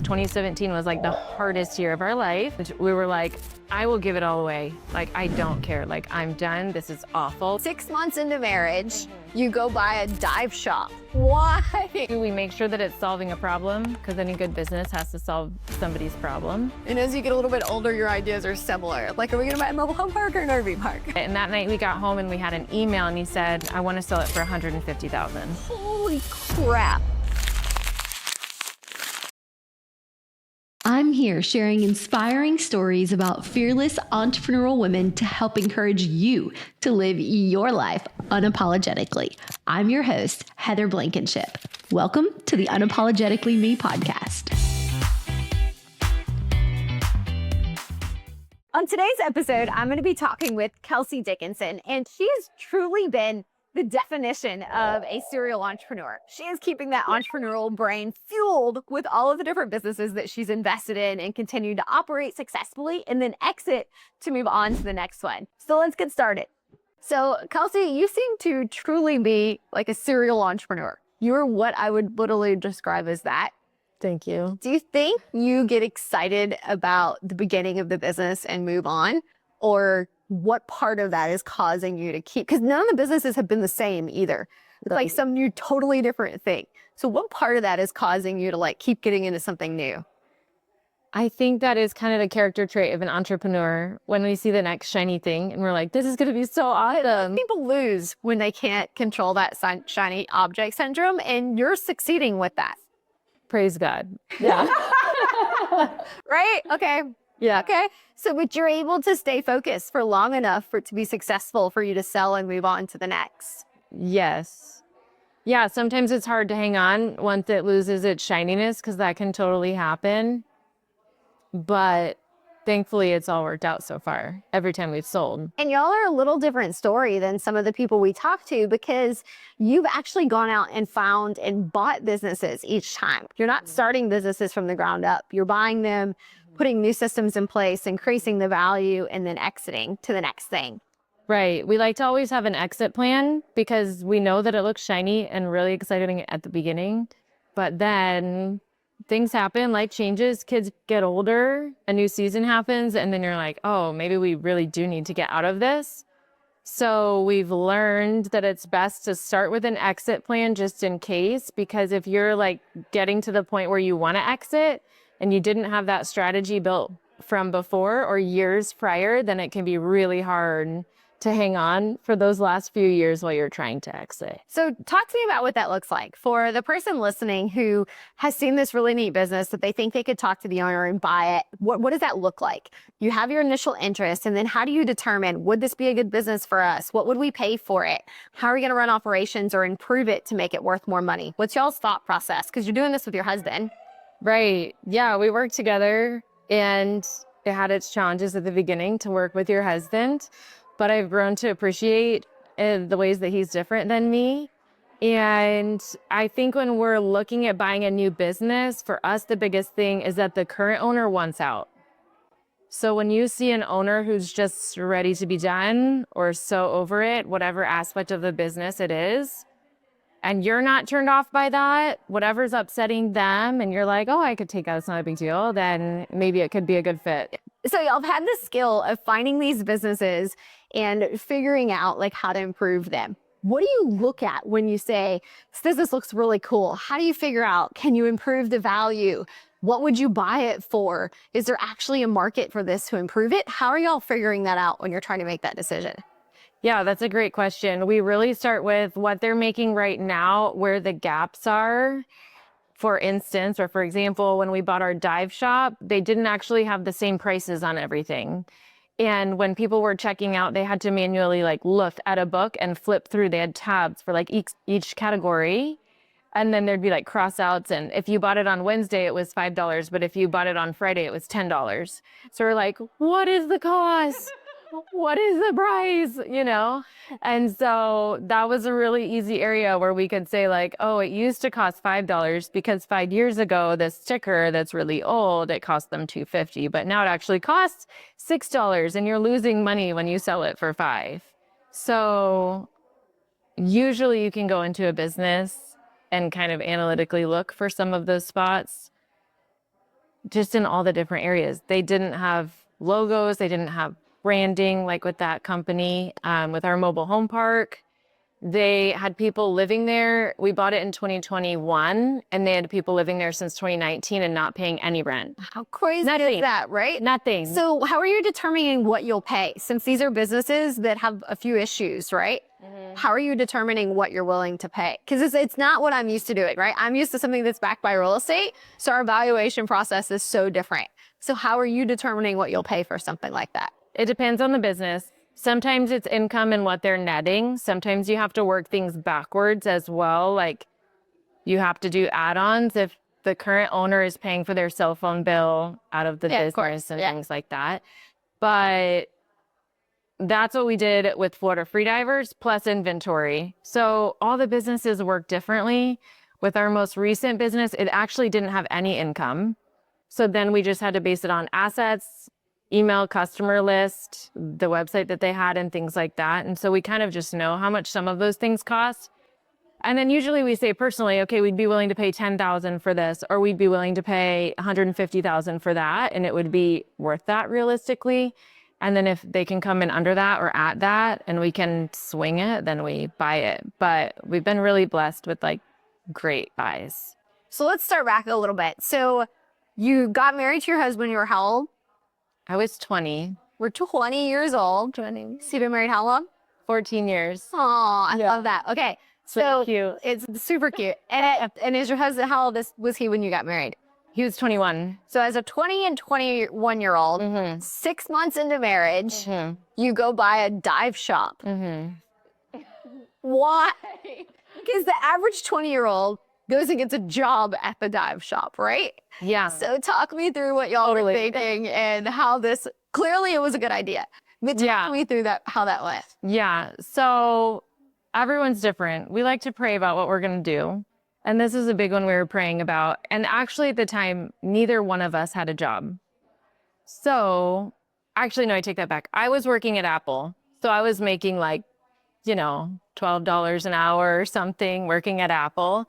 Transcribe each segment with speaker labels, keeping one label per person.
Speaker 1: 2017 was like the hardest year of our life. We were like, I will give it all away. Like, I don't care. Like, I'm done. This is awful.
Speaker 2: 6 months into marriage, you go buy a dive shop. Why?
Speaker 1: We make sure that it's solving a problem, because any good business has to solve somebody's problem.
Speaker 2: And as you get a little bit older, your ideas are similar. Like, are we gonna buy a mobile home park or an RV park?
Speaker 1: And that night we got home and we had an email and he said, I want to sell it for $150,000.
Speaker 2: Holy crap.
Speaker 3: I'm here sharing inspiring stories about fearless entrepreneurial women to help encourage you to live your life unapologetically. I'm your host, Heather Blankenship. Welcome to the Unapologetically Me podcast.
Speaker 2: On today's episode, I'm going to be talking with Kelsey Dickinson, and she has truly been the definition of a serial entrepreneur. She is keeping that entrepreneurial brain fueled with all of the different businesses that she's invested in and continue to operate successfully and then exit to move on to the next one. So let's get started. So Kelsey, you seem to truly be like a serial entrepreneur. You're what I would literally describe as that.
Speaker 1: Thank you.
Speaker 2: Do you think you get excited about the beginning of the business and move on? Or what part of that is causing you to keep, because none of the businesses have been the same either. It's like some new, totally different thing. So what part of that is causing you to like keep getting into something new?
Speaker 1: I think that is kind of the character trait of an entrepreneur. When we see the next shiny thing and we're like, this is going to be so awesome.
Speaker 2: People lose when they can't control that shiny object syndrome, and you're succeeding with that.
Speaker 1: Praise God. Yeah.
Speaker 2: Right? Okay.
Speaker 1: Yeah.
Speaker 2: Okay. So, but you're able to stay focused for long enough for it to be successful for you to sell and move on to the next.
Speaker 1: Yes. Yeah, sometimes it's hard to hang on once it loses its shininess, because that can totally happen. But thankfully, it's all worked out so far, every time we've sold.
Speaker 2: And y'all are a little different story than some of the people we talk to, because you've actually gone out and found and bought businesses each time. You're not starting businesses from the ground up. You're buying them, putting new systems in place, increasing the value, and then exiting to the next thing.
Speaker 1: Right. We like to always have an exit plan, because we know that it looks shiny and really exciting at the beginning. But then things happen, life changes, kids get older, a new season happens, and then you're like, oh, maybe we really do need to get out of this. So we've learned that it's best to start with an exit plan just in case, because if you're like getting to the point where you want to exit and you didn't have that strategy built from before or years prior, then it can be really hard to hang on for those last few years while you're trying to exit.
Speaker 2: So talk to me about what that looks like for the person listening who has seen this really neat business that they think they could talk to the owner and buy it. What does that look like? You have your initial interest, and then how do you determine, would this be a good business for us? What would we pay for it? How are we going to run operations or improve it to make it worth more money? What's y'all's thought process? Because you're doing this with your husband.
Speaker 1: Right. Yeah, we worked together, and it had its challenges at the beginning to work with your husband. But I've grown to appreciate the ways that he's different than me. And I think when we're looking at buying a new business, for us, the biggest thing is that the current owner wants out. So when you see an owner who's just ready to be done or so over it, whatever aspect of the business it is, and you're not turned off by that, whatever's upsetting them, and you're like, oh, I could take that, it's not a big deal, then maybe it could be a good fit.
Speaker 2: So y'all have had the skill of finding these businesses and figuring out like how to improve them. What do you look at when you say, this business looks really cool? How do you figure out, can you improve the value? What would you buy it for? Is there actually a market for this to improve it? How are y'all figuring that out when you're trying to make that decision?
Speaker 1: Yeah, that's a great question. We really start with what they're making right now, where the gaps are. For instance, or for example, when we bought our dive shop, they didn't actually have the same prices on everything. And when people were checking out, they had to manually like look at a book and flip through. They had tabs for like each category. And then there'd be like cross outs. And if you bought it on Wednesday, it was $5. But if you bought it on Friday, it was $10. So we're like, what is the cost? What is the price? You know? And so that was a really easy area where we could say like, oh, it used to cost $5 because 5 years ago, this sticker that's really old, it cost them $2.50, but now it actually costs $6 and you're losing money when you sell it for $5. So usually you can go into a business and kind of analytically look for some of those spots. just in all the different areas. They didn't have logos. They didn't have branding like with that company, with our mobile home park. They had people living there. We bought it in 2021, and they had people living there since 2019 and not paying any rent.
Speaker 2: How crazy
Speaker 1: Nothing.
Speaker 2: is that, right?
Speaker 1: Nothing.
Speaker 2: So how are you determining what you'll pay? Since these are businesses that have a few issues, right? How are you determining what you're willing to pay? Because it's not what I'm used to doing, right? I'm used to something that's backed by real estate. So our valuation process is so different. So how are you determining what you'll pay for something like that?
Speaker 1: It depends on the business. Sometimes it's income and what they're netting. Sometimes you have to work things backwards as well. Like you have to do add-ons if the current owner is paying for their cell phone bill out of the business and things like that. But that's what we did with Florida Freedivers plus inventory. So all the businesses work differently. With our most recent business, it actually didn't have any income. So then we just had to base it on assets, email customer list, the website that they had and things like that. And so we kind of just know how much some of those things cost. And then usually we say personally, okay, we'd be willing to pay $10,000 for this, or we'd be willing to pay $150,000 for that. And it would be worth that realistically. And then if they can come in under that or at that and we can swing it, then we buy it. But we've been really blessed with like great buys.
Speaker 2: So let's start back a little bit. So you got married to your husband, you were how old?
Speaker 1: I was 20.
Speaker 2: We're 20 years old. 20. So you've been married how long?
Speaker 1: 14 years.
Speaker 2: Oh, I love that. Okay. So
Speaker 1: cute.
Speaker 2: It's super cute. And is your husband, how old was he when you got married?
Speaker 1: He was 21.
Speaker 2: So as a 20 and 21-year-old, 6 months into marriage, you go buy a dive shop. Why? Because the average 20-year-old goes and gets a job at the dive shop, right?
Speaker 1: Yeah.
Speaker 2: So talk me through what y'all were thinking and how this, clearly it was a good idea. But talk me through that, how that went.
Speaker 1: Yeah. So everyone's different. We like to pray about what we're going to do. And this is a big one we were praying about. And actually at the time, neither one of us had a job. So actually, no, I take that back. I was working at Apple. So I was making like, $12 an hour or something working at Apple.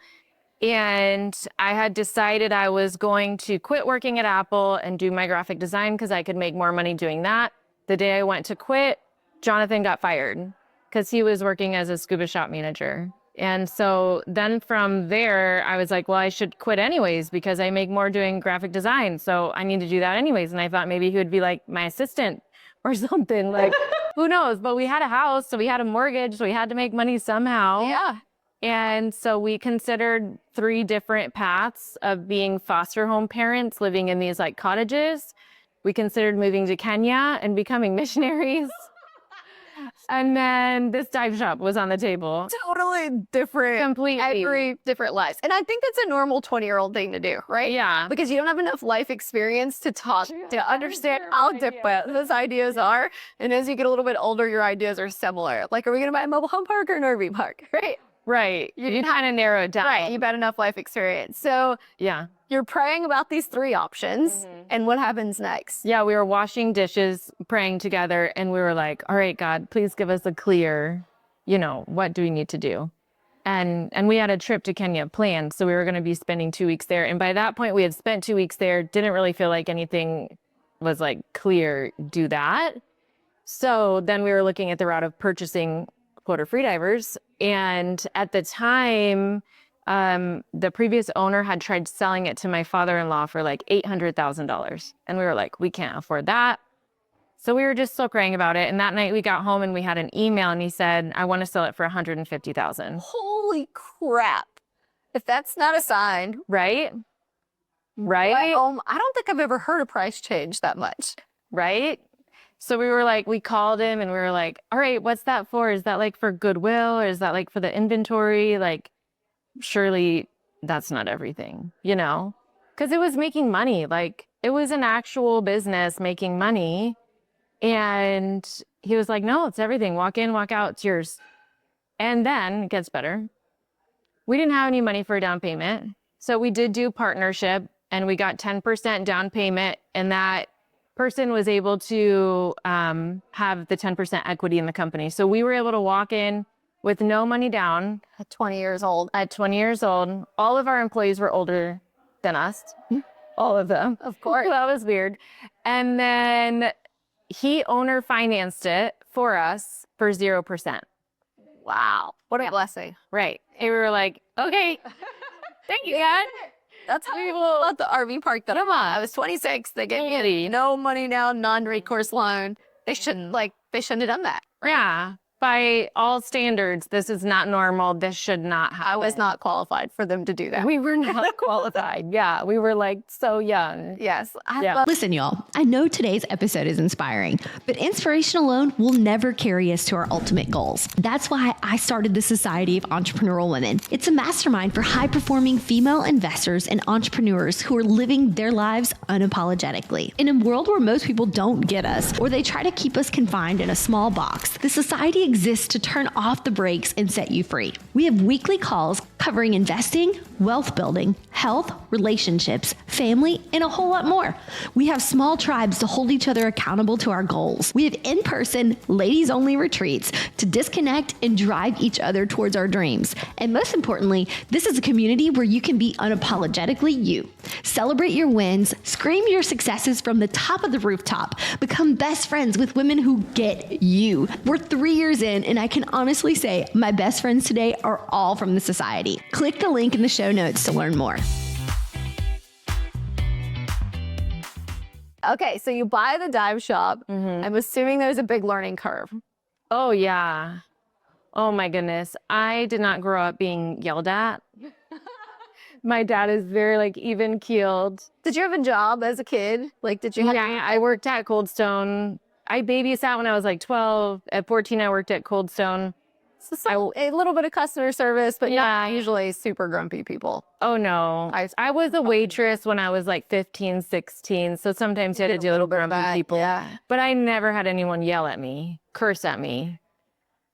Speaker 1: And I had decided I was going to quit working at Apple and do my graphic design because I could make more money doing that. The day I went to quit, Jonathan got fired because he was working as a scuba shop manager. And so then from there, I was like, well, I should quit anyways because I make more doing graphic design. So I need to do that anyways. And I thought maybe he would be like my assistant or something, like, who knows? But we had a house, so we had a mortgage, so we had to make money somehow.
Speaker 2: Yeah.
Speaker 1: And so we considered 3 different paths of being foster home parents living in these like cottages. We considered moving to Kenya and becoming missionaries. And then this dive shop was on the table.
Speaker 2: Totally different.
Speaker 1: Completely.
Speaker 2: Every different lives. And I think that's a normal 20-year-old thing to do, right?
Speaker 1: Yeah.
Speaker 2: Because you don't have enough life experience to talk, to understand how different those ideas are. And as you get a little bit older, your ideas are similar. Like, are we going to buy a mobile home park or an RV park, right?
Speaker 1: Right. You kind of narrow it down.
Speaker 2: Right. You've had enough life experience. So
Speaker 1: yeah.
Speaker 2: You're praying about these 3 options. And what happens next?
Speaker 1: Yeah, we were washing dishes, praying together, and we were like, all right, God, please give us a clear, what do we need to do? And we had a trip to Kenya planned, so we were going to be spending 2 weeks there. And by that point, we had spent 2 weeks there, didn't really feel like anything was like clear, do that. So then we were looking at the route of purchasing Florida Freedivers. And at the time, the previous owner had tried selling it to my father-in-law for like $800,000. And we were like, we can't afford that. So we were just still praying about it. And that night we got home and we had an email and he said, I want to sell it for $150,000.
Speaker 2: Holy crap. If that's not a sign.
Speaker 1: Right? Right?
Speaker 2: I don't think I've ever heard a price change that much.
Speaker 1: Right? So we were like, we called him and we were like, all right, what's that for? Is that like for goodwill or is that like for the inventory? Like, surely that's not everything, Because it was making money. Like, it was an actual business making money. And he was like, no, it's everything. Walk in, walk out, it's yours. And then it gets better. We didn't have any money for a down payment. So we did do partnership and we got 10% down payment. And that person was able to have the 10% equity in the company. So we were able to walk in with no money down.
Speaker 2: At 20 years old.
Speaker 1: At 20 years old. All of our employees were older than us. all of them.
Speaker 2: Of course.
Speaker 1: That was weird. And then he owner financed it for us for 0%.
Speaker 2: Wow. What a blessing.
Speaker 1: Right. And we were like, okay, thank you, God.
Speaker 2: That's how we will at the RV park that I'm on. I was 26. They gave me a no money down, non-recourse loan. They shouldn't have done that.
Speaker 1: Yeah. By all standards, this is not normal. This should not happen.
Speaker 2: I was not qualified for them to do that.
Speaker 1: We were not qualified. Yeah. We were like so young.
Speaker 2: Yes.
Speaker 3: Listen, y'all, I know today's episode is inspiring, but inspiration alone will never carry us to our ultimate goals. That's why I started the Society of Entrepreneurial Women. It's a mastermind for high-performing female investors and entrepreneurs who are living their lives unapologetically. In a world where most people don't get us, or they try to keep us confined in a small box, the Society exists to turn off the brakes and set you free. We have weekly calls covering investing, wealth building, health, relationships, family, and a whole lot more. We have small tribes to hold each other accountable to our goals. We have in-person, ladies-only retreats to disconnect and drive each other towards our dreams. And most importantly, this is a community where you can be unapologetically you. Celebrate your wins, scream your successes from the top of the rooftop, become best friends with women who get you. We're 3 years in, and I can honestly say my best friends today are all from the Society. Click the link in the show notes to learn more.
Speaker 2: Okay, so you buy the dive shop. I'm assuming there's a big learning curve.
Speaker 1: Oh, yeah. Oh, my goodness. I did not grow up being yelled at. My dad is very even keeled.
Speaker 2: Did you have a job as a kid? Did you have...
Speaker 1: Yeah, I worked at Cold Stone. I babysat when I was 12. At 14, I worked at Cold Stone.
Speaker 2: So a little bit of customer service, but
Speaker 1: Yeah.
Speaker 2: not usually super grumpy people.
Speaker 1: Oh, no. I was a waitress when I was 15, 16. So sometimes you had to deal with grumpy people.
Speaker 2: Yeah.
Speaker 1: But I never had anyone yell at me, curse at me,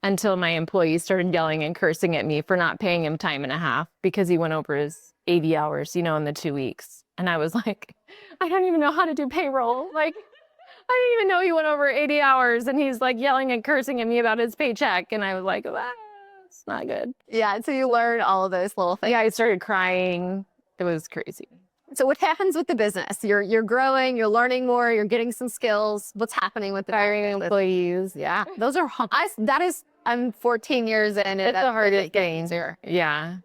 Speaker 1: until my employees started yelling and cursing at me for not paying him time and a half because he went over his 80 hours, in the 2 weeks. And I was like, I don't even know how to do payroll. I didn't even know he went over 80 hours and he's yelling and cursing at me about his paycheck. And I was like, it's not good.
Speaker 2: Yeah, so you learn all of those little things.
Speaker 1: Yeah, I started crying. It was crazy.
Speaker 2: So what happens with the business? You're growing, you're learning more, you're getting some skills. What's happening with the
Speaker 1: Hiring employees. Yeah.
Speaker 2: Those are I'm 14 years in.
Speaker 1: It's the hardest thing. Yeah.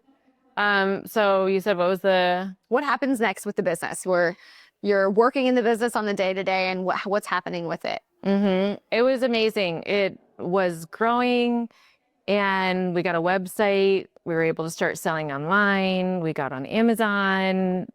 Speaker 1: So you said,
Speaker 2: what happens next with the business? Where you're working in the business on the day-to-day and what's happening with it?
Speaker 1: It was amazing. It was growing and we got a website. We were able to start selling online. We got on Amazon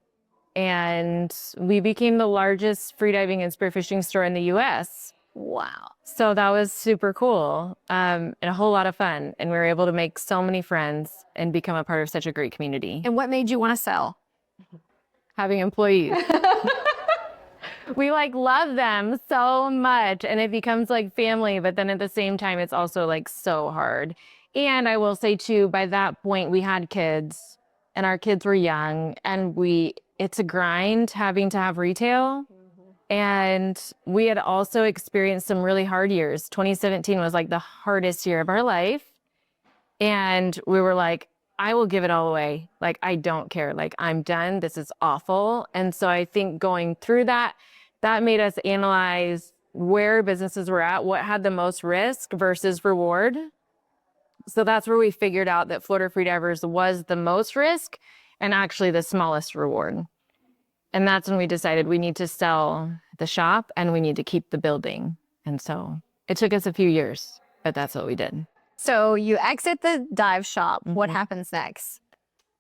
Speaker 1: and we became the largest freediving and spearfishing store in the US.
Speaker 2: Wow.
Speaker 1: So that was super cool and a whole lot of fun. And we were able to make so many friends and become a part of such a great community.
Speaker 2: And what made you want to sell?
Speaker 1: Having employees. We love them so much and it becomes family, but then at the same time, it's also so hard. And I will say too, by that point we had kids and our kids were young and it's a grind having to have retail. And we had also experienced some really hard years. 2017 was the hardest year of our life. And we were I will give it all away. I don't care. I'm done. This is awful. And so I think going through that made us analyze where businesses were at, what had the most risk versus reward. So that's where we figured out that Florida Freedivers was the most risk and actually the smallest reward. And that's when we decided we need to sell the shop and we need to keep the building. And so it took us a few years, but that's what we did.
Speaker 2: So you exit the dive shop. What happens next?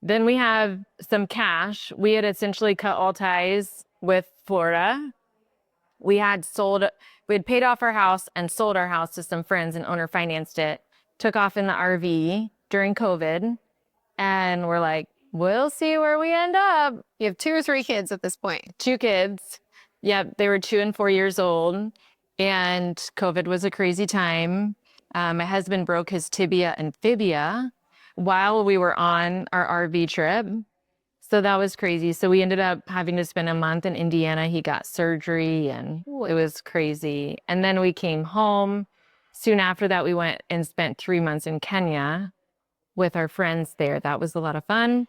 Speaker 1: Then we have some cash. We had essentially cut all ties with Florida. We had paid off our house and sold our house to some friends and owner financed it, took off in the RV during COVID. And we're we'll see where we end up.
Speaker 2: You have 2 or 3 kids at this point.
Speaker 1: 2 kids. Yep. They were 2 and 4 years old. And COVID was a crazy time. My husband broke his tibia and fibia while we were on our RV trip. So that was crazy. So we ended up having to spend a month in Indiana. He got surgery and it was crazy. And then we came home. Soon after that, we went and spent 3 months in Kenya with our friends there. That was a lot of fun.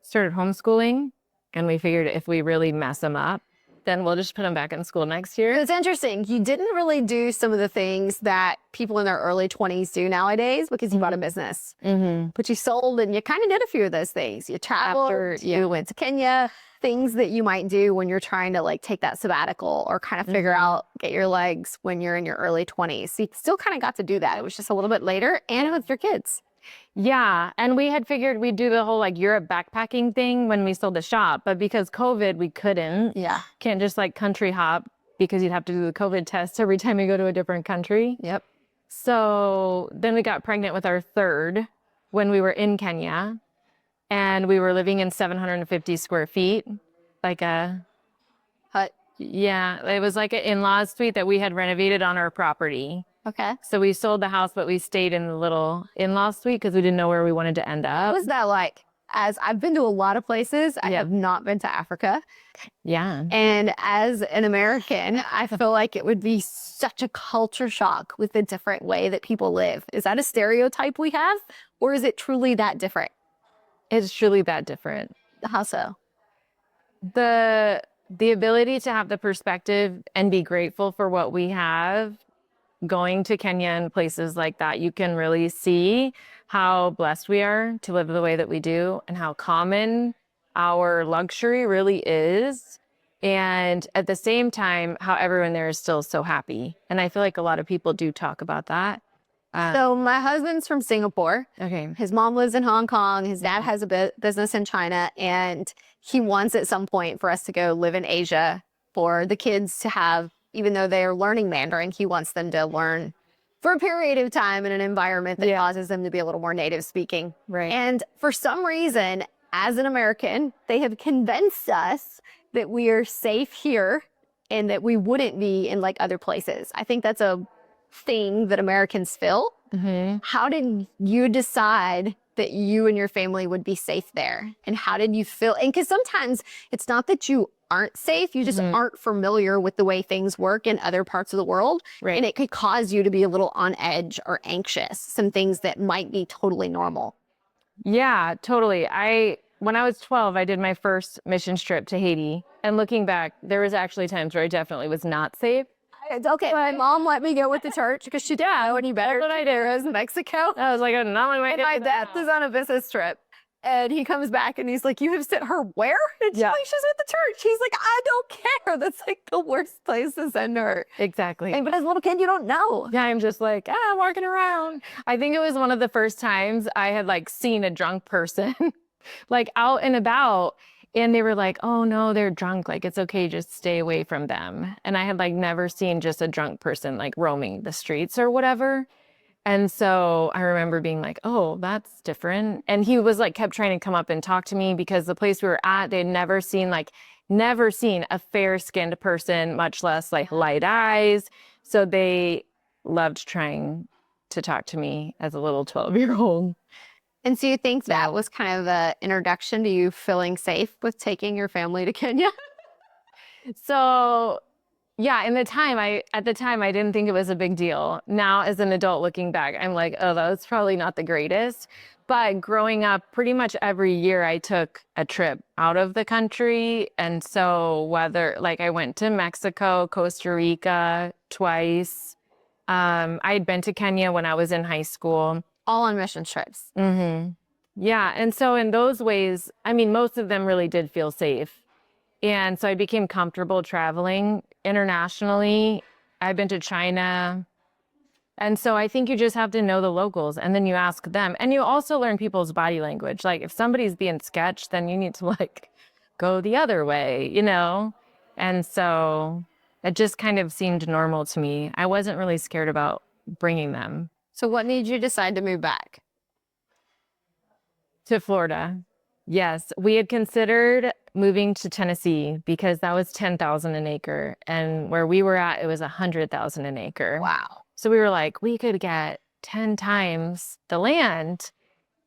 Speaker 1: Started homeschooling And we figured if we really mess them up, then we'll just put them back in school next year.
Speaker 2: It's interesting. You didn't really do some of the things that people in their early 20s do nowadays because you bought a business. But you sold and you kind of did a few of those things. You traveled, you went to Kenya, things that you might do when you're trying to like take that sabbatical or kind of figure out, get your legs when you're in your early 20s. So you still kind of got to do that. It was just a little bit later and with your kids.
Speaker 1: Yeah. And we had figured we'd do the whole like Europe backpacking thing when we sold the shop. But because COVID, we couldn't.
Speaker 2: Yeah.
Speaker 1: Can't just like country hop because you'd have to do the COVID test every time you go to a different country.
Speaker 2: Yep.
Speaker 1: So then we got pregnant with our third when we were in Kenya. And we were living in 750 square feet, like a
Speaker 2: hut.
Speaker 1: Yeah, it was like an in-laws suite that we had renovated on our property.
Speaker 2: Okay.
Speaker 1: So we sold the house, but we stayed in the little in-laws suite because we didn't know where we wanted to end up.
Speaker 2: What was that like? As I've been to a lot of places, I have not been to Africa.
Speaker 1: Yeah.
Speaker 2: And as an American, I feel like it would be such a culture shock with the different way that people live. Is that a stereotype we have, or is it truly that different?
Speaker 1: It's truly that different.
Speaker 2: How so?
Speaker 1: The ability to have the perspective and be grateful for what we have, going to Kenya and places like that, you can really see how blessed we are to live the way that we do and how common our luxury really is. And at the same time, how everyone there is still so happy. And I feel like a lot of people do talk about that.
Speaker 2: So my husband's from Singapore.
Speaker 1: Okay.
Speaker 2: His mom lives in Hong Kong. His dad has a business in China. And he wants at some point for us to go live in Asia for the kids to have, even though they are learning Mandarin, he wants them to learn for a period of time in an environment that causes them to be a little more native speaking.
Speaker 1: Right.
Speaker 2: And for some reason, as an American, they have convinced us that we are safe here and that we wouldn't be in like other places. I think that's a thing that Americans feel. How did you decide that you and your family would be safe there? And how did you feel? And because sometimes it's not that you aren't safe, you just aren't familiar with the way things work in other parts of the world.
Speaker 1: Right.
Speaker 2: And it could cause you to be a little on edge or anxious, some things that might be totally normal.
Speaker 1: Yeah, totally. When I was 12, I did my first missions trip to Haiti. And looking back, there was actually times where I definitely was not safe.
Speaker 2: Okay, my mom let me go with the church because she did know any better than I did. I was in Mexico.
Speaker 1: I was like, oh, not my way.
Speaker 2: And my dad was on a business trip. And he comes back and he's like, you have sent her where? And she's like, she's with the church. He's like, I don't care. That's like the worst place to send her.
Speaker 1: Exactly.
Speaker 2: But as a little kid, you don't know.
Speaker 1: Yeah, I'm just like, walking around. I think it was one of the first times I had like seen a drunk person like out and about. And they were like, oh no, they're drunk. Like, it's okay, just stay away from them. And I had like never seen just a drunk person like roaming the streets or whatever. And so I remember being like, oh, that's different. And he was like, kept trying to come up and talk to me because the place we were at, they'd never seen a fair skinned person, much less like light eyes. So they loved trying to talk to me as a little 12-year-old.
Speaker 2: And so you think that was kind of the introduction to you feeling safe with taking your family to Kenya?
Speaker 1: So yeah, at the time, I didn't think it was a big deal. Now, as an adult looking back, I'm like, oh, that was probably not the greatest. But growing up, pretty much every year I took a trip out of the country. And so whether like I went to Mexico, Costa Rica twice. I'd been to Kenya when I was in high school.
Speaker 2: All on mission trips.
Speaker 1: Yeah. And so in those ways, I mean, most of them really did feel safe. And so I became comfortable traveling internationally. I've been to China. And so I think you just have to know the locals and then you ask them. And you also learn people's body language. Like if somebody's being sketch, then you need to like go the other way, you know? And so it just kind of seemed normal to me. I wasn't really scared about bringing them.
Speaker 2: So what made you decide to move back?
Speaker 1: To Florida. Yes, we had considered moving to Tennessee because that was $10,000 an acre. And where we were at, it was $100,000 an acre.
Speaker 2: Wow.
Speaker 1: So we were like, we could get 10 times the land.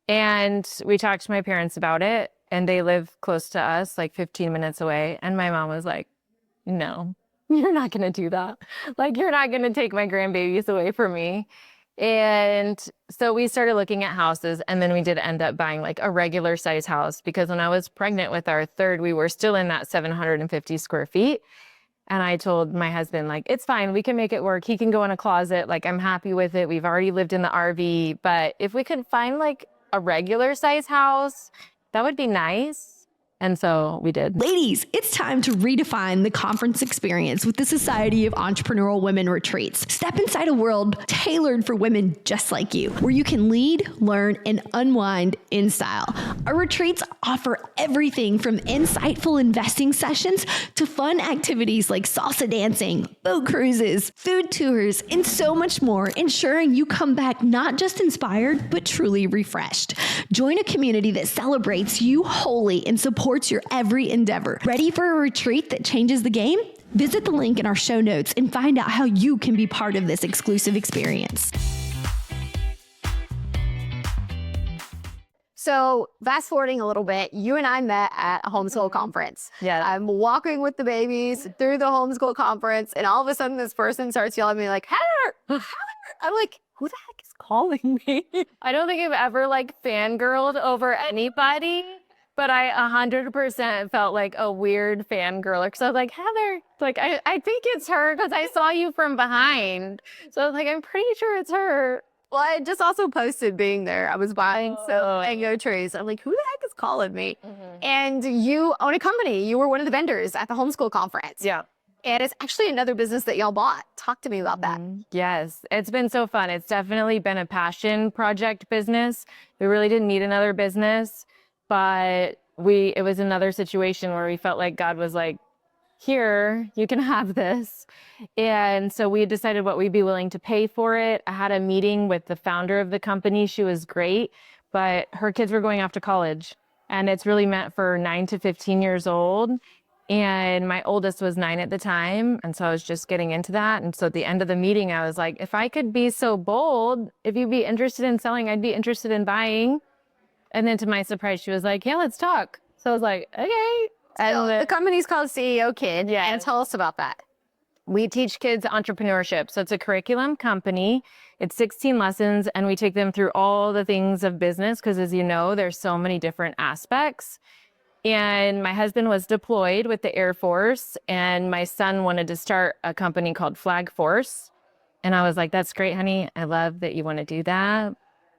Speaker 1: And we talked to my parents about it. And they live close to us, like 15 minutes away. And my mom was like, no, you're not going to do that. Like, you're not going to take my grandbabies away from me. And So we started looking at houses, and then we did end up buying like a regular size house because when I was pregnant with our third, we were still in that 750 square feet. And I told my husband, like, it's fine. We can make it work. He can go in a closet. Like, I'm happy with it. We've already lived in the RV. But if we could find like a regular size house, that would be nice. And so we did.
Speaker 3: Ladies, it's time to redefine the conference experience with the Society of Entrepreneurial Women Retreats. Step inside a world tailored for women just like you, where you can lead, learn, and unwind in style. Our retreats offer everything from insightful investing sessions to fun activities like salsa dancing, boat cruises, food tours, and so much more, ensuring you come back not just inspired, but truly refreshed. Join a community that celebrates you wholly and supports your every endeavor. Ready for a retreat that changes the game? Visit the link in our show notes and find out how you can be part of this exclusive experience.
Speaker 2: So fast forwarding a little bit, you and I met at a homeschool conference.
Speaker 1: Yeah.
Speaker 2: I'm walking with the babies through the homeschool conference, and all of a sudden this person starts yelling at me like, Heather, Heather. I'm like, who the heck is calling me?
Speaker 1: I don't think I've ever like fangirled over anybody, but I 100% felt like a weird fangirler because I was like, Heather, like, I think it's her because I saw you from behind. So I was like, I'm pretty sure it's her.
Speaker 2: Well, I just also posted being there. I was buying some mango trees. I'm like, who the heck is calling me? And you own a company. You were one of the vendors at the homeschool conference.
Speaker 1: Yeah.
Speaker 2: And it's actually another business that y'all bought. Talk to me about that.
Speaker 1: Yes, it's been so fun. It's definitely been a passion project business. We really didn't need another business, but it was another situation where we felt like God was like, here, you can have this. And so we decided what we'd be willing to pay for it. I had a meeting with the founder of the company. She was great, but her kids were going off to college, and it's really meant for 9 to 15 years old. And my oldest was 9 at the time. And so I was just getting into that. And so at the end of the meeting, I was like, if I could be so bold, if you'd be interested in selling, I'd be interested in buying. And then to my surprise, she was like, yeah, let's talk. So I was like, okay.
Speaker 2: So the company's called CEO Kid.
Speaker 1: Yeah.
Speaker 2: And tell us about that.
Speaker 1: We teach kids entrepreneurship. So it's a curriculum company. It's 16 lessons, and we take them through all the things of business because, as you know, there's so many different aspects. And my husband was deployed with the Air Force, and my son wanted to start a company called Flag Force. And I was like, that's great, honey. I love that you want to do that.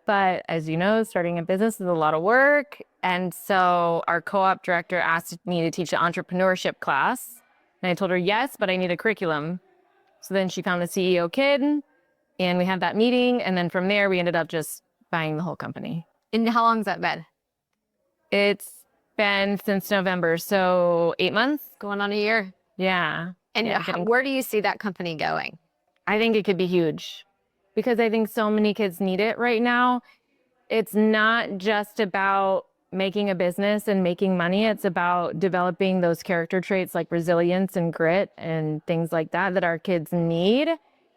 Speaker 1: But as you know, starting a business is a lot of work. And so our co-op director asked me to teach an entrepreneurship class. And I told her, yes, but I need a curriculum. So then she found the CEO Kid, and we had that meeting. And then from there, we ended up just buying the whole company.
Speaker 2: And how long has that been?
Speaker 1: It's been since November, so 8 months.
Speaker 2: Going on a year.
Speaker 1: Yeah.
Speaker 2: And where do you see that company going?
Speaker 1: I think it could be huge because I think so many kids need it right now. It's not just about making a business and making money. It's about developing those character traits like resilience and grit and things like that that our kids need,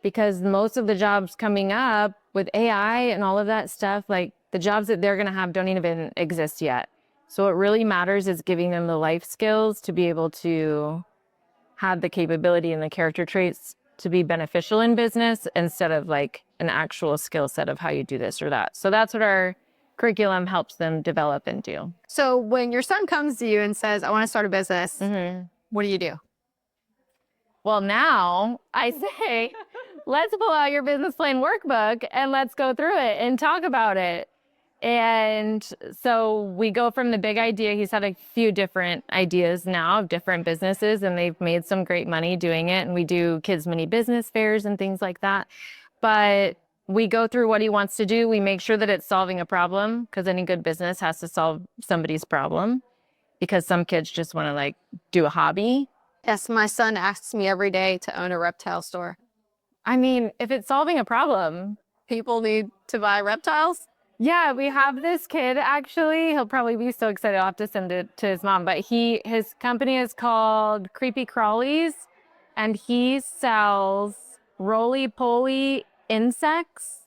Speaker 1: because most of the jobs coming up with AI and all of that stuff, like the jobs that they're going to have don't even exist yet. So what really matters is giving them the life skills to be able to have the capability and the character traits to be beneficial in business instead of like an actual skill set of how you do this or that. So that's what our curriculum helps them develop and do.
Speaker 2: So when your son comes to you and says, I want to start a business, what do you do?
Speaker 1: Well, now I say, let's pull out your business plan workbook and let's go through it and talk about it. And so we go from the big idea. He's had a few different ideas now of different businesses, and they've made some great money doing it. And we do kids' mini business fairs and things like that. But we go through what he wants to do. We make sure that it's solving a problem, because any good business has to solve somebody's problem, because some kids just want to like do a hobby.
Speaker 2: Yes, my son asks me every day to own a reptile store.
Speaker 1: I mean, if it's solving a problem,
Speaker 2: People need to buy reptiles.
Speaker 1: yeah, we have this kid, actually. He'll probably be so excited. I'll have to send it to his mom. But his company is called Creepy Crawlies, and he sells roly-poly insects.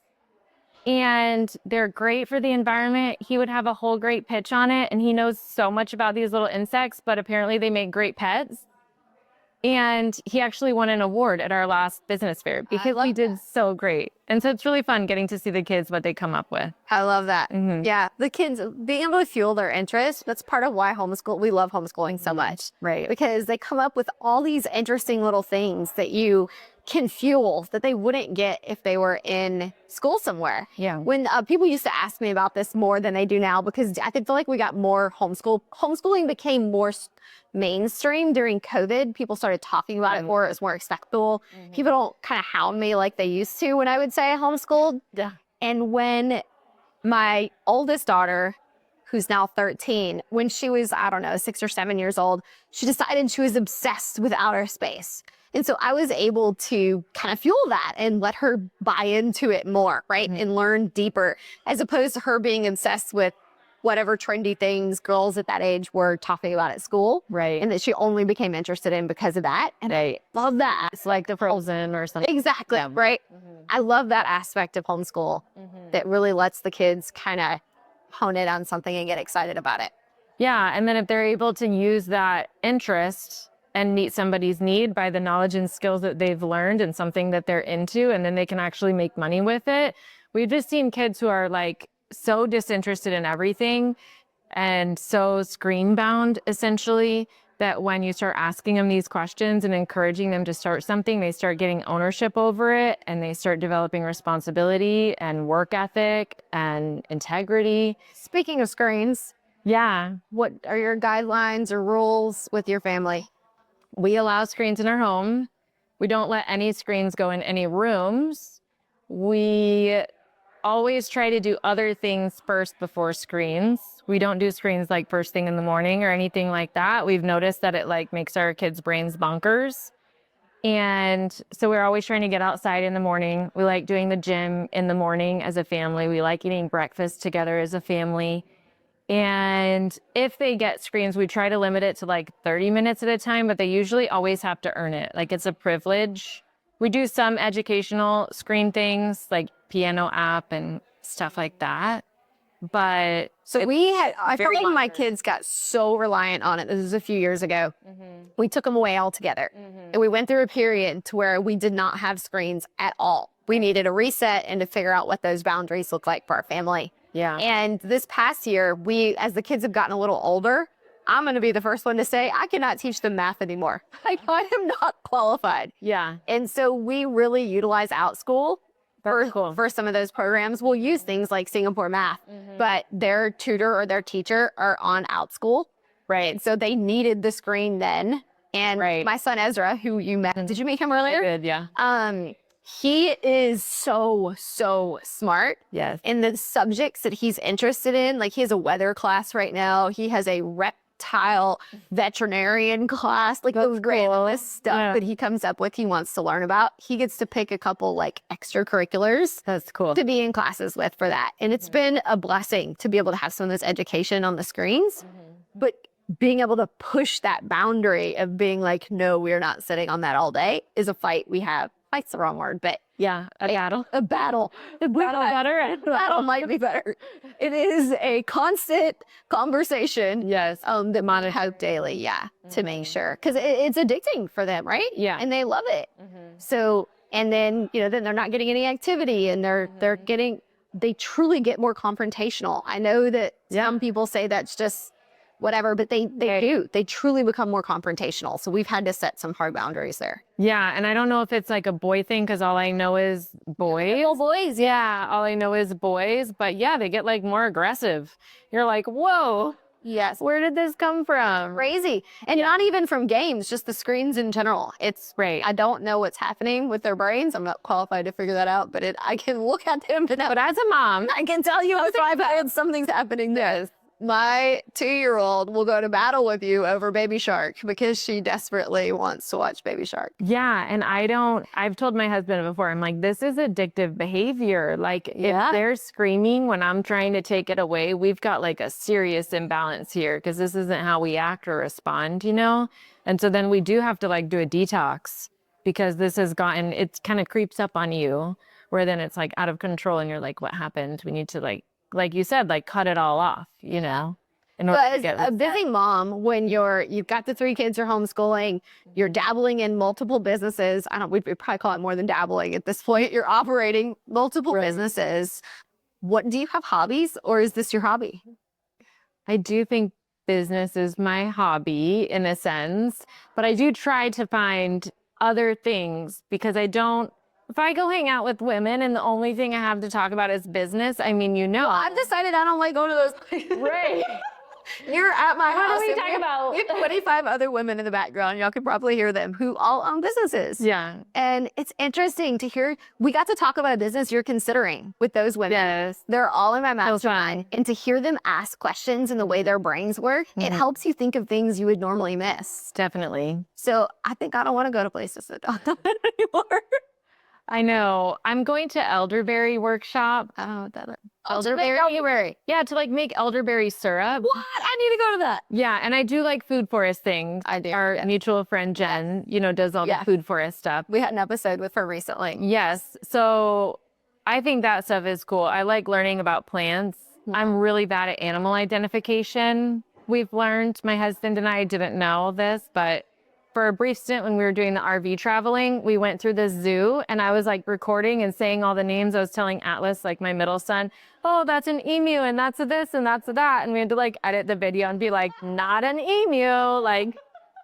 Speaker 1: And they're great for the environment. He would have a whole great pitch on it, and he knows so much about these little insects, but apparently they make great pets. And he actually won an award at our last business fair because we did so great. And so it's really fun getting to see the kids, what they come up with.
Speaker 2: I love that.
Speaker 1: Mhm.
Speaker 2: Yeah. The kids being able to fuel their interest. That's part of why we love homeschooling so much.
Speaker 1: Right.
Speaker 2: Because they come up with all these interesting little things that you can fuel that they wouldn't get if they were in school somewhere.
Speaker 1: Yeah.
Speaker 2: When people used to ask me about this more than they do now, because I feel like we got more homeschooling became more mainstream during COVID. People started talking about it more. It was more acceptable. People don't kind of hound me like they used to when I would say I homeschooled.
Speaker 1: Yeah.
Speaker 2: And when my oldest daughter, who's now 13, when she was, I don't know, 6 or 7 years old, she decided she was obsessed with outer space. And so I was able to kind of fuel that and let her buy into it more, right? And learn deeper, as opposed to her being obsessed with whatever trendy things girls at that age were talking about at school.
Speaker 1: Right.
Speaker 2: And that she only became interested in because of that. And I love that.
Speaker 1: It's like the Frozen or something.
Speaker 2: Exactly,
Speaker 1: Yeah.
Speaker 2: right? I love that aspect of homeschool that really lets the kids kind of hone in on something and get excited about it.
Speaker 1: Yeah. And then if they're able to use that interest and meet somebody's need by the knowledge and skills that they've learned and something that they're into, and then they can actually make money with it. We've just seen kids who are like so disinterested in everything and so screen bound, essentially, that when you start asking them these questions and encouraging them to start something, they start getting ownership over it, and they start developing responsibility and work ethic and integrity.
Speaker 2: Speaking of screens,
Speaker 1: Yeah.
Speaker 2: what are your guidelines or rules with your family?
Speaker 1: We allow screens in our home. We don't let any screens go in any rooms. We always try to do other things first before screens. We don't do screens like first thing in the morning or anything like that. We've noticed that it like makes our kids' brains bonkers. And so we're always trying to get outside in the morning. We like doing the gym in the morning as a family. We like eating breakfast together as a family. And if they get screens, we try to limit it to like 30 minutes at a time, but they usually always have to earn it. Like it's a privilege. We do some educational screen things like piano app and stuff like that. But
Speaker 2: So I felt like my kids got so reliant on it. This was a few years ago. We took them away altogether. And we went through a period to where we did not have screens at all. We needed a reset and to figure out what those boundaries look like for our family.
Speaker 1: yeah.
Speaker 2: And this past year, as the kids have gotten a little older, I'm going to be the first one to say, I cannot teach them math anymore. I am not qualified.
Speaker 1: Yeah.
Speaker 2: And so we really utilize OutSchool for some of those programs. We'll use things like Singapore Math, but their tutor or their teacher are on OutSchool.
Speaker 1: Right.
Speaker 2: And so they needed the screen then. And my son Ezra, who you met, did you meet him earlier?
Speaker 1: I did, yeah.
Speaker 2: He is so smart.
Speaker 1: Yes.
Speaker 2: In the subjects that he's interested in. Like he has a weather class right now. He has a reptile veterinarian class. Like those random stuff that he comes up with, he wants to learn about. He gets to pick a couple like extracurriculars.
Speaker 1: That's cool.
Speaker 2: To be in classes with for that. And it's been a blessing to be able to have some of this education on the screens. But being able to push that boundary of being like, no, we're not sitting on that all day is a fight we have. Fight's the wrong word, but
Speaker 1: yeah, a battle.
Speaker 2: A battle. Battle might be better. It is a constant conversation.
Speaker 1: Yes.
Speaker 2: That Mona have daily, to make sure. Because it's addicting for them, right?
Speaker 1: Yeah.
Speaker 2: And they love it. So, and then, then they're not getting any activity and they truly get more confrontational. I know that some people say that's just whatever, but they do. They truly become more confrontational. So we've had to set some hard boundaries there.
Speaker 1: Yeah, and I don't know if it's like a boy thing because all I know is boys.
Speaker 2: Little boys,
Speaker 1: Yeah, all I know is boys. But yeah, they get like more aggressive. You're like, whoa,
Speaker 2: Yes.
Speaker 1: where did this come from?
Speaker 2: Crazy. And not even from games, just the screens in general. It's
Speaker 1: Right.
Speaker 2: I don't know what's happening with their brains. I'm not qualified to figure that out, but I can look at them to know.
Speaker 1: But as a mom,
Speaker 2: I can tell you something's happening there. My 2-year-old will go to battle with you over Baby Shark because she desperately wants to watch Baby Shark.
Speaker 1: yeah, and I've told my husband before, I'm like, this is addictive behavior. Like if they're screaming when I'm trying to take it away, we've got like a serious imbalance here because this isn't how we act or respond, And so then we do have to like do a detox because this has gotten, it kind of creeps up on you where then it's like out of control and you're like, what happened? We need to like you said, like cut it all off, in order
Speaker 2: But
Speaker 1: to
Speaker 2: as
Speaker 1: get
Speaker 2: a busy mom, when you've got the 3 kids, you're homeschooling, you're dabbling in multiple businesses. We'd probably call it more than dabbling at this point. You're operating multiple businesses. What do you have hobbies, or is this your hobby?
Speaker 1: I do think business is my hobby in a sense, but I do try to find other things because if I go hang out with women and the only thing I have to talk about is business, I mean,
Speaker 2: Well, I've decided I don't like going to those places.
Speaker 1: Right.
Speaker 2: You're at my house.
Speaker 1: What do we
Speaker 2: and
Speaker 1: talk about?
Speaker 2: We have 25 other women in the background. Y'all can probably hear them who all own businesses.
Speaker 1: Yeah.
Speaker 2: And it's interesting to hear. We got to talk about a business you're considering with those women.
Speaker 1: Yes.
Speaker 2: They're all in my mastermind. And to hear them ask questions and the way their brains work, it helps you think of things you would normally miss.
Speaker 1: Definitely.
Speaker 2: So I think I don't want to go to places that don't do it anymore.
Speaker 1: I know. I'm going to elderberry workshop.
Speaker 2: I don't know what that is.
Speaker 1: Elderberry? Yeah, to like make elderberry syrup.
Speaker 2: What? I need to go to that.
Speaker 1: Yeah, and I do like food forest things.
Speaker 2: I do.
Speaker 1: Our mutual friend Jen, does all the food forest stuff.
Speaker 2: We had an episode with her recently.
Speaker 1: Yes. So I think that stuff is cool. I like learning about plants. I'm really bad at animal identification. We've learned, my husband and I didn't know this, but for a brief stint when we were doing the RV traveling, we went through the zoo and I was like recording and saying all the names. I was telling Atlas, like my middle son, oh, that's an emu and that's a this and that's a that. And we had to like edit the video and be like, not an emu. Like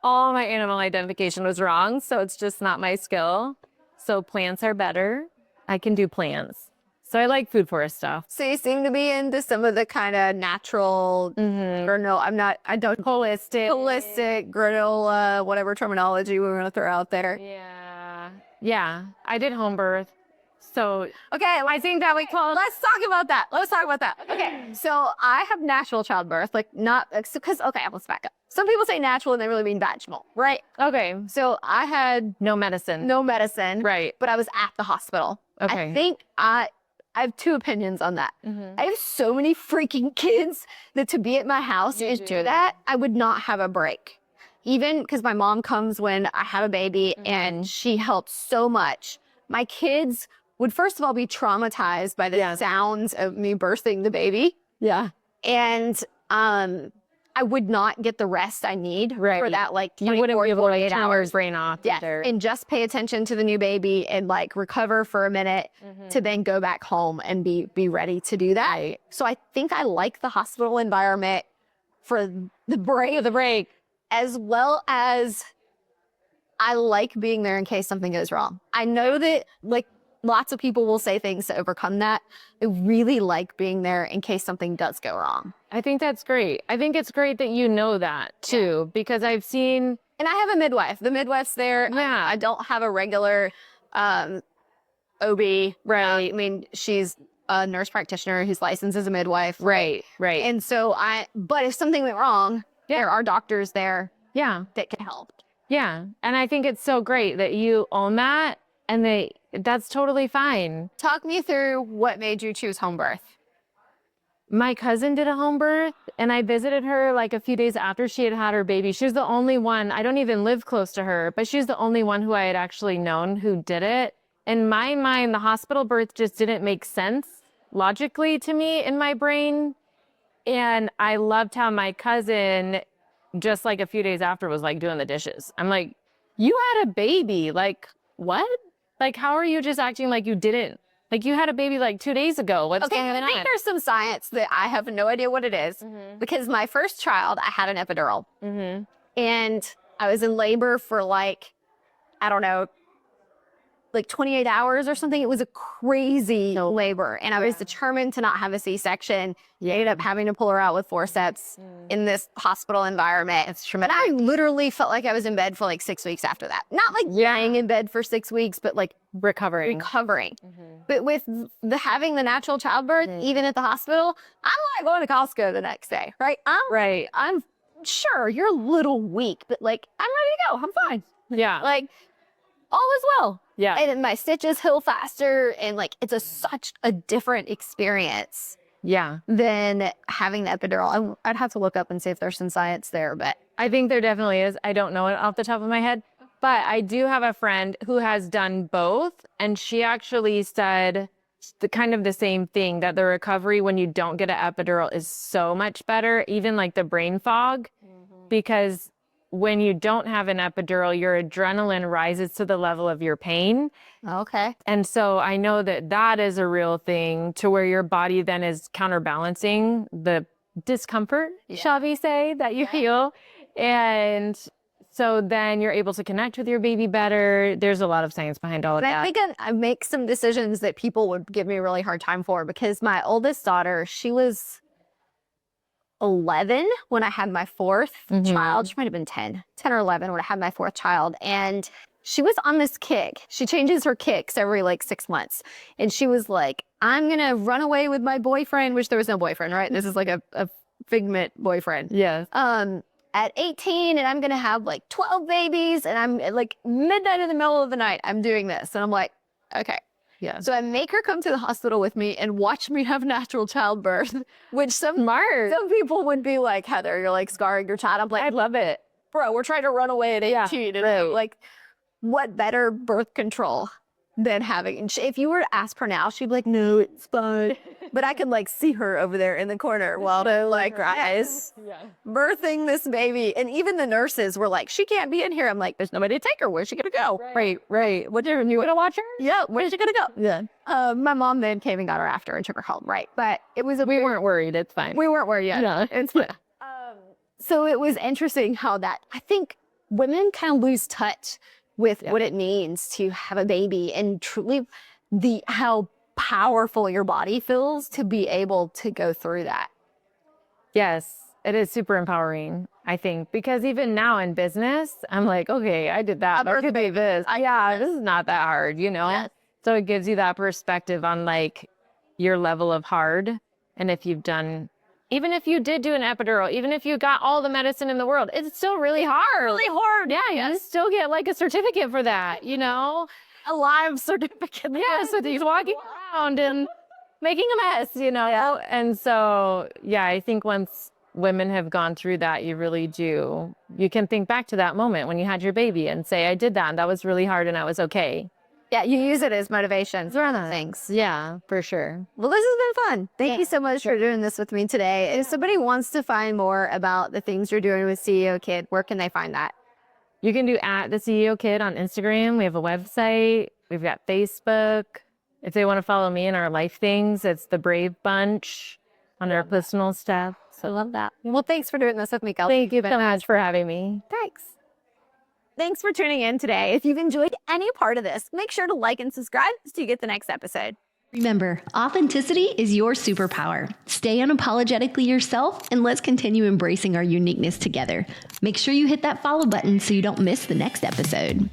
Speaker 1: all my animal identification was wrong. So it's just not my skill. So plants are better. I can do plants. So I like food forest stuff.
Speaker 2: So you seem to be into some of the kind of natural, or no, I don't, holistic, granola, whatever terminology we want to throw out there.
Speaker 1: Yeah. Yeah. I did home birth. So,
Speaker 2: okay, I think that let's talk about that. Okay, so I have natural childbirth, because let's back up. Some people say natural and they really mean vaginal, right?
Speaker 1: Okay.
Speaker 2: So I had
Speaker 1: no medicine.
Speaker 2: Right. But I was at the hospital.
Speaker 1: Okay.
Speaker 2: I think I have 2 opinions on that. I have so many freaking kids that to be at my house and do that, I would not have a break. Even because my mom comes when I have a baby and she helps so much. My kids would first of all be traumatized by the sounds of me birthing the baby.
Speaker 1: Yeah.
Speaker 2: And I would not get the rest I need for that, like,
Speaker 1: you wouldn't be able to turn
Speaker 2: hours.
Speaker 1: your brain off.
Speaker 2: Yeah, and just pay attention to the new baby and like recover for a minute to then go back home and be ready to do that.
Speaker 1: Right.
Speaker 2: So I think I like the hospital environment for the break, as well as I like being there in case something goes wrong. I know that like lots of people will say things to overcome that. I really like being there in case something does go wrong.
Speaker 1: I think that's great. I think it's great that you know that too, because I've seen.
Speaker 2: And I have a midwife. The midwife's there.
Speaker 1: Yeah.
Speaker 2: I don't have a regular OB.
Speaker 1: Right.
Speaker 2: I mean, she's a nurse practitioner who's licensed as a midwife.
Speaker 1: Right.
Speaker 2: And so but if something went wrong, there are doctors there that can help.
Speaker 1: Yeah. And I think it's so great that you own that and that's totally fine.
Speaker 2: Talk me through what made you choose home birth.
Speaker 1: My cousin did a home birth and I visited her like a few days after she had her baby. She was the only one, I don't even live close to her, but she's the only one who I had actually known who did it. In my mind, the hospital birth just didn't make sense logically to me in my brain. And I loved how my cousin, just like a few days after, was like doing the dishes. I'm like, you had a baby. Like, what? Like, how are you just acting like you didn't? Like, you had a baby like 2 days ago. What's going on?
Speaker 2: I think there's some science that I have no idea what it is. Because my first child, I had an epidural. And I was in labor for like, I don't know, like 28 hours or something. It was a crazy labor. And I was determined to not have a C-section. You ended up having to pull her out with forceps in this hospital environment. It's traumatic. And I literally felt like I was in bed for like 6 weeks after that. Not like lying in bed for 6 weeks, but like recovering. But with having the natural childbirth, even at the hospital, I'm like going to Costco the next day, right? I'm sure you're a little weak, but like, I'm ready to go. I'm fine.
Speaker 1: Yeah.
Speaker 2: Like, all is well.
Speaker 1: Yeah.
Speaker 2: And my stitches heal faster. And like, it's such a different experience.
Speaker 1: Yeah.
Speaker 2: Than having the epidural. I'd have to look up and see if there's some science there, but
Speaker 1: I think there definitely is. I don't know it off the top of my head, but I do have a friend who has done both. And she actually said the same thing, that the recovery when you don't get an epidural is so much better, even like the brain fog, because when you don't have an epidural, your adrenaline rises to the level of your pain.
Speaker 2: Okay.
Speaker 1: And so I know that that is a real thing, to where your body then is counterbalancing the discomfort, shall we say, that you feel. And so then you're able to connect with your baby better. There's a lot of science behind all of that.
Speaker 2: I think I make some decisions that people would give me a really hard time for, because my oldest daughter, she was 11 when I had my fourth child. She might have been 10 or 11 when I had my fourth child. And she was on this kick. She changes her kicks every like 6 months. And she was like, I'm going to run away with my boyfriend, which there was no boyfriend, right? This is like a figment boyfriend.
Speaker 1: Yes.
Speaker 2: At 18, and I'm going to have like 12 babies, and I'm like midnight in the middle of the night, I'm doing this. And I'm like, okay.
Speaker 1: Yeah.
Speaker 2: So I make her come to the hospital with me and watch me have natural childbirth, which some people would be like, Heather, you're like scarring your child. I'm like,
Speaker 1: I love it.
Speaker 2: bro, we're trying to run away at 18. And like, what better birth control than having, and if you were to ask her now, she'd be like, no, it's fine. But I could like see her over there in the corner while they're like, guys, birthing this baby. And even the nurses were like, she can't be in here. I'm like, there's nobody to take her. Where's she going to go?
Speaker 1: Right. What, you want to watch her?
Speaker 2: Yeah, where's she going to go?
Speaker 1: Yeah.
Speaker 2: My mom then came and got her after and took her home. Right. But it was
Speaker 1: We weren't worried. It's fine.
Speaker 2: We weren't worried yet.
Speaker 1: No.
Speaker 2: It's fine. So it was interesting how that, I think women kind of lose touch with what it means to have a baby, and truly how powerful your body feels to be able to go through that.
Speaker 1: Yes, it is super empowering, I think, because even now in business, I'm like, okay, I did that. I could do this. This is not that hard, you know?
Speaker 2: Yes.
Speaker 1: So it gives you that perspective on like your level of hard. And if you've done, even if you did do an epidural, even if you got all the medicine in the world, it's still really hard.
Speaker 2: Really hard.
Speaker 1: Yeah, you still get like a certificate for that, you know?
Speaker 2: A live certificate.
Speaker 1: Yeah, so he's walking around and making a mess, you know? Yeah. And so, yeah, I think once women have gone through that, you really do. You can think back to that moment when you had your baby and say, I did that, and that was really hard, and I was okay.
Speaker 2: Yeah, you use it as motivation for other things.
Speaker 1: Yeah, for sure.
Speaker 2: Well, this has been fun. Thank you so much for doing this with me today. If somebody wants to find more about the things you're doing with CEO Kid, where can they find that?
Speaker 1: You can do @the CEO Kid on Instagram. We have a website. We've got Facebook. If they want to follow me in our life things, it's the Brave Bunch on our personal stuff.
Speaker 2: So I love that. Well, thanks for doing this with me, Kelsey.
Speaker 1: Thank you so much for having me.
Speaker 2: Thanks. Thanks for tuning in today. If you've enjoyed any part of this, make sure to like and subscribe so you get the next episode.
Speaker 3: Remember, authenticity is your superpower. Stay unapologetically yourself, and let's continue embracing our uniqueness together. Make sure you hit that follow button so you don't miss the next episode.